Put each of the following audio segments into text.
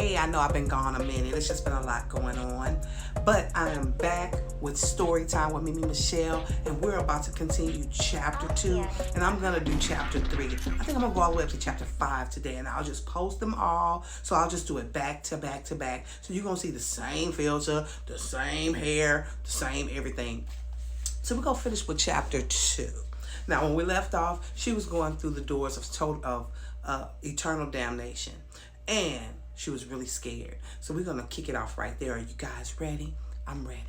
Hey, I know I've been gone a minute. It's just been a lot going on. But I am back with Storytime with MemeMichelle, and we're about to continue chapter 2, and I'm going to do chapter 3. I think I'm going to go all the way up to chapter 5 today, and I'll just post them all. So I'll just do it back to back to back. So you're going to see the same filter, the same hair, the same everything. So we're going to finish with chapter 2. Now, when we left off, she was going through the doors of eternal damnation, and she was really scared. So we're going to kick it off right there. Are you guys ready? I'm ready.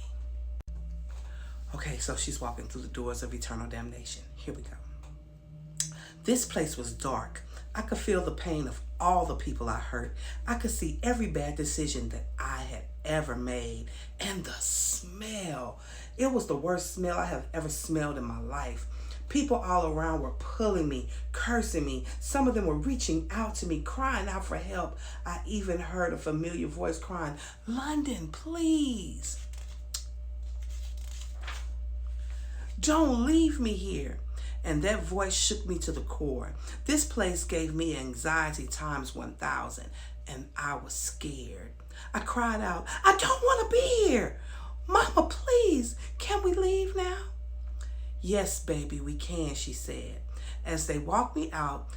Okay, so she's walking through the doors of eternal damnation. Here we go. This place was dark. I could feel the pain of all the people I hurt. I could see every bad decision that I had ever made. And the smell. It was the worst smell I have ever smelled in my life. People all around were pulling me, cursing me. Some of them were reaching out to me, crying out for help. I even heard a familiar voice crying, "London, please. Don't leave me here." And that voice shook me to the core. This place gave me anxiety times 1,000, and I was scared. I cried out, "I don't want to be here. Mama, please, can we leave now?" "Yes, baby, we can," she said. As they walked me out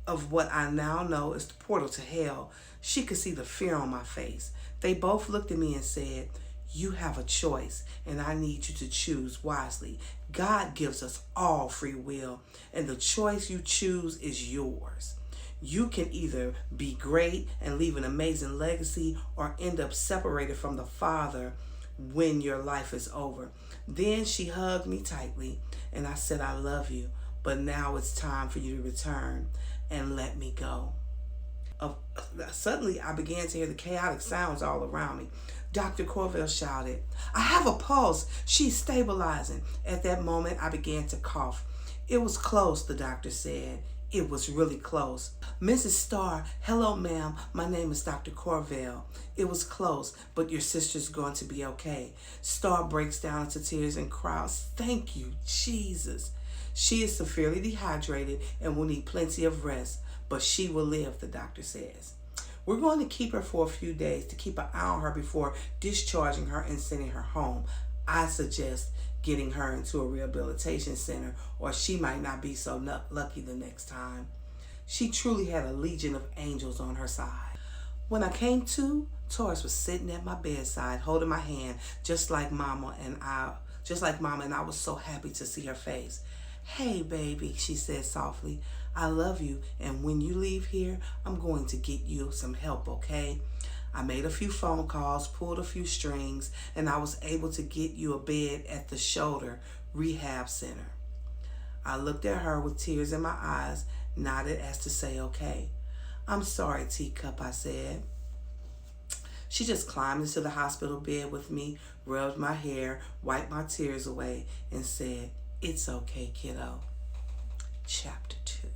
of what I now know is the portal to hell, she could see the fear on my face. They both looked at me and said, "You have a choice, and I need you to choose wisely. God gives us all free will, and the choice you choose is yours. You can either be great and leave an amazing legacy, or end up separated from the Father when your life is over." Then she hugged me tightly, and I said, "I love you, but now it's time for you to return and let me go." Suddenly, I began to hear the chaotic sounds all around me. Dr. Corville shouted, "I have a pulse. She's stabilizing." At that moment, I began to cough. "It was close," the doctor said. It was really close. "Mrs. Starr, hello, ma'am. My name is Dr. Corville. It was close, but your sister's going to be okay." Starr breaks down into tears and cries, "Thank you, Jesus. She is severely dehydrated and will need plenty of rest, but she will live," the doctor says. "We're going to keep her for a few days to keep an eye on her before discharging her and sending her home. I suggest getting her into a rehabilitation center, or she might not be so lucky the next time." She truly had a legion of angels on her side. When I came to, Taurus was sitting at my bedside, holding my hand, just like Mama, and I was so happy to see her face. "Hey, baby," she said softly. "I love you, and when you leave here, I'm going to get you some help, okay? I made a few phone calls, pulled a few strings, and I was able to get you a bed at the Shoulder Rehab Center." I looked at her with tears in my eyes, nodded as to say, "Okay." "I'm sorry, Teacup," I said. She just climbed into the hospital bed with me, rubbed my hair, wiped my tears away, and said, "It's okay, kiddo." Chapter 2.